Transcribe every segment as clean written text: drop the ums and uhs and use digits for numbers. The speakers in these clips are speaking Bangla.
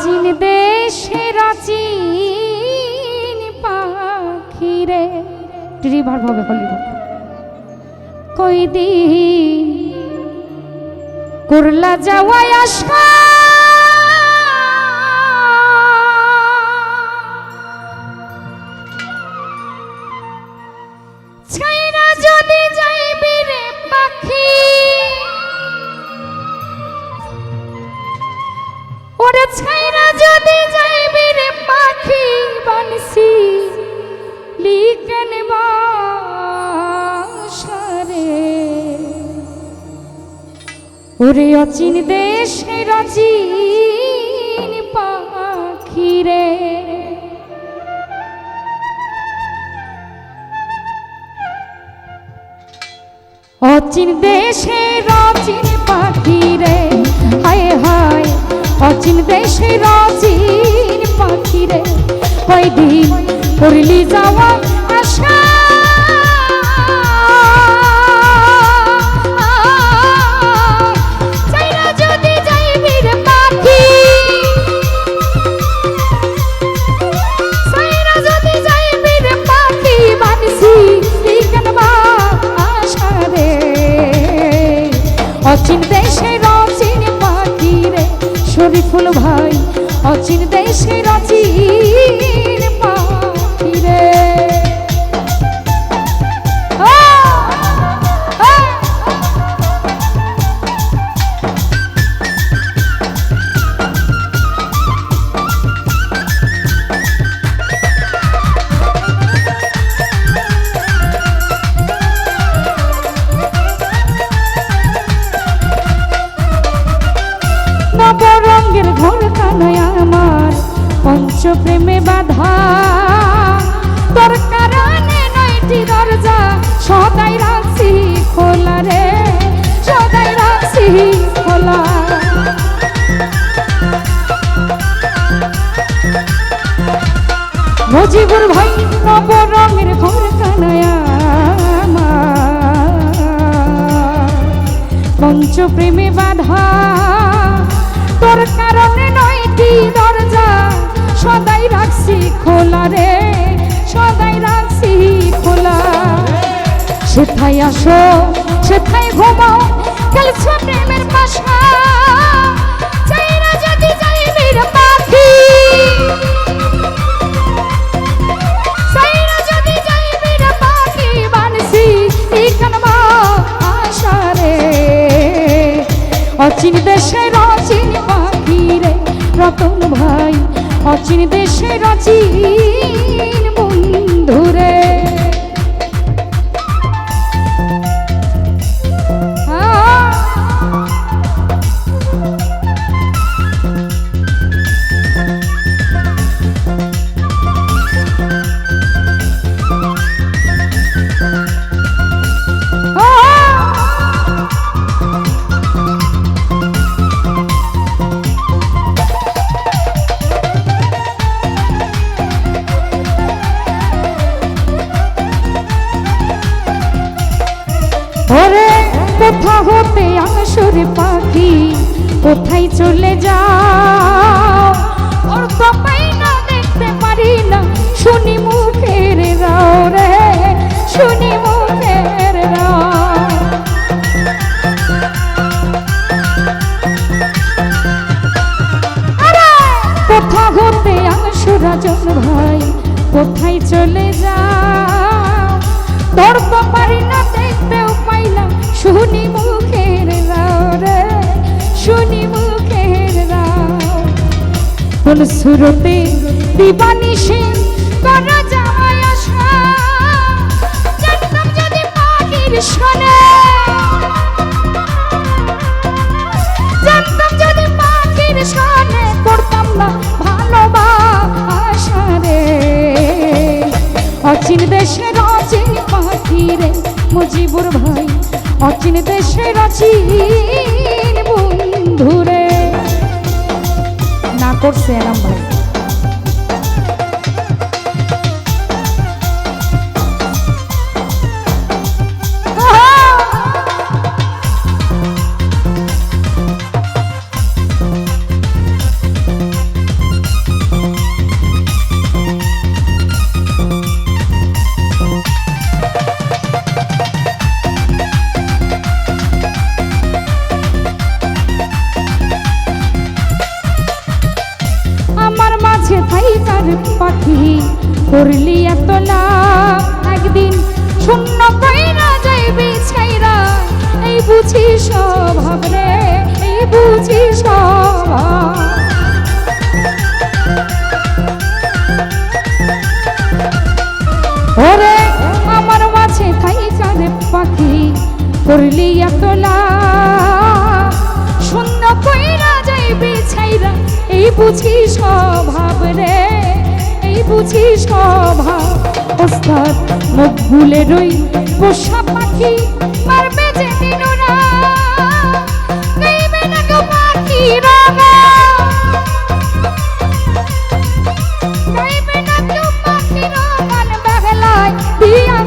অচিন দেশের অচিন পাখিরে রিভার ভাবে বলিব কই দিন করলা যাওয়ায় আশা ছাইরা যদি যাইবি রে পাখি ওরে ছাইরা যদি যাইবি রে পাখি বানসি লিখেন বাসারে ওরে অচিন দেশের অচিন পাখি রে অচিন দেশের অচিন পাখি রে হায় হায় অচিন দেশের অচিন পাখি রে কয়দিন করলি যাওয়া আশা ছাইরা যদি যাইবি রে পাখি ছাইরা যদি যাইবি রে পাখি বানসি লিখনবা আশা রে অচিন দেশের অচিন পাখি রে শরীফুল ভাই অচিন দেশের অচিন পাখি রে নবরঙ্গের ঘর কানায় আমার পঞ্চপ্রেমে বাধা তোর কারণে নয়টি দরজা সদাই রাখছি খোলা রে সদাই রাখছি খোলা মজিবুর ভাই নবরঙ্গের ঘর কানায় আমার পঞ্চপ্রেমে বাধা তোর কারণে নয়টি দরজা সদাই রাখছি খোলা রে সদাই রাখছি খোলা সেথায় আসো সেথায় ঘুমাও খেলছো প্রেমের পাশা ছাইরা যদি যাইবি রে পাখি ছাইরা যদি যাইবি রে পাখি বানসি লিখনবা আশা রে অচিন দেশের অচিন পাখি রে রতন ভাই অচিন দেশের অচিন বন্ধু রে ওরে কোথা হতে আসরে পাখি কোথায় চলে যাও ওর তো পাই না দেখতে পারি না শুনি মুখের রাও রে শুনি মুখের রাও কোথা হতে আসরাজন ভাই কোথায় চলে যাও তোর তো পারি না দেখতেও পাইলাম শুনি মুখের রাও রে শুনি মুখের রাও কোন সুরতে দিবানিশে করা যায় আশা জানতাম যদি পাখির শোনে জানতাম যদি পাখির শোনে করতাম না ভালোবাসা রে অচিন দেশের অচিন পাখি রে মজিবুর ভাই অচিন দেশের অচিন বন্ধু রে না করছে এরাম ভাই চার পাখি করলি এত লাভ, একদিন শূন্য কইরা যাইবি ছাইরা, এই বুঝি স্বভাব রে, এই বুঝি স্বভাব। ওরে আমার মাঝে খাই চার পাখি করলি এত লাভ, শূন্য কইরা যাইবি ছাইরা, এই বুঝি স্বভাব রে, এই বুঝি স্বভাব। ওস্তাদ মুখ ভুলে রই পোষা পাখি মারবে যে দিনুরা, গাইবে না গো পাখি রাগা, গাইবে না গো পাখি রাগান বাগলায় দিয়া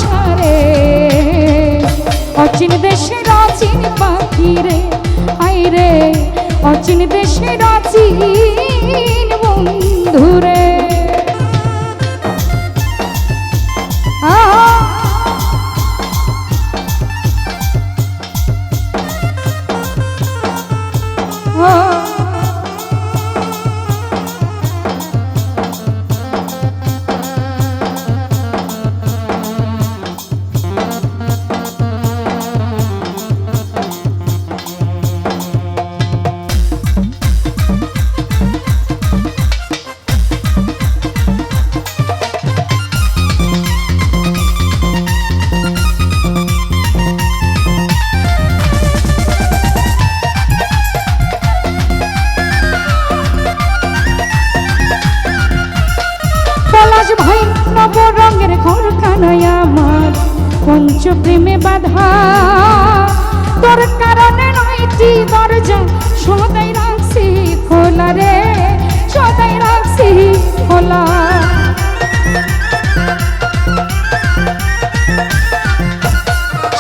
সারে। অচিন দেশের অচিন পাখি রে, আই রে অচিন দেশের অচিন বন্ধু রে। ভাই নব রঙের ঘর খানায় আমার পঞ্চ প্রেমে বাধা, তোর কারণে নয়টি দরজা সদাই রাখছি খোলা রে, সদাই রাখছি খোলা।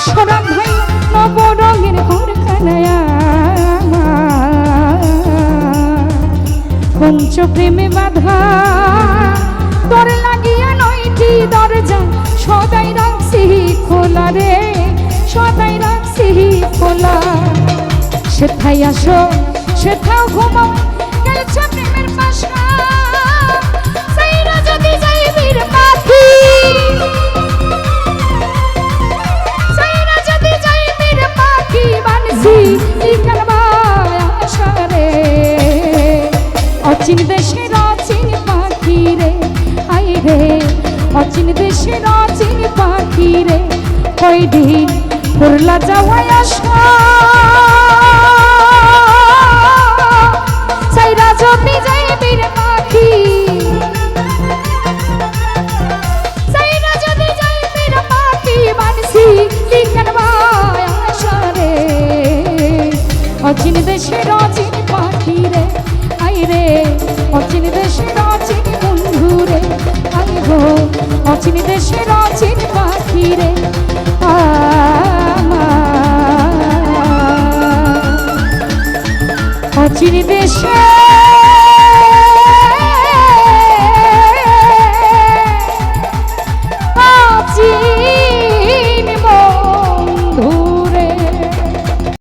সরাব ভাই নব রঙের ঘর খানায় আমার পঞ্চ প্রেমে বাধা, তোর লাগিয়া নয়টি দরজা সদাই রাখছি খোলা রে, সদাই রাখছি খোলা। সেথায় আসো সেথাও ঘুমাও গেলছে প্রেমের পাশা, সাইরা যদি যাইবির পাখি, সাইরা যদি যাইবির পাখি বানছি ইকারবায় আশা রে। অচিন দেশের অচিন পাখি রে, আই রে অচিন দেশের অচিন পাখি রে, কয়দিন পুরলা যাওয়াই আশা, সাইরা যদি যাইবির পাখি, সাইরা যদি যাইবির পাখি বানছি লিখনবায় আশা রে। অচিন দেশের অচিন পাখি রে, আই রে অচিন দেশের অচিন বন্ধু রে, আই গো অচিন দেশের অচিন পাখি রে। অচিন দেশে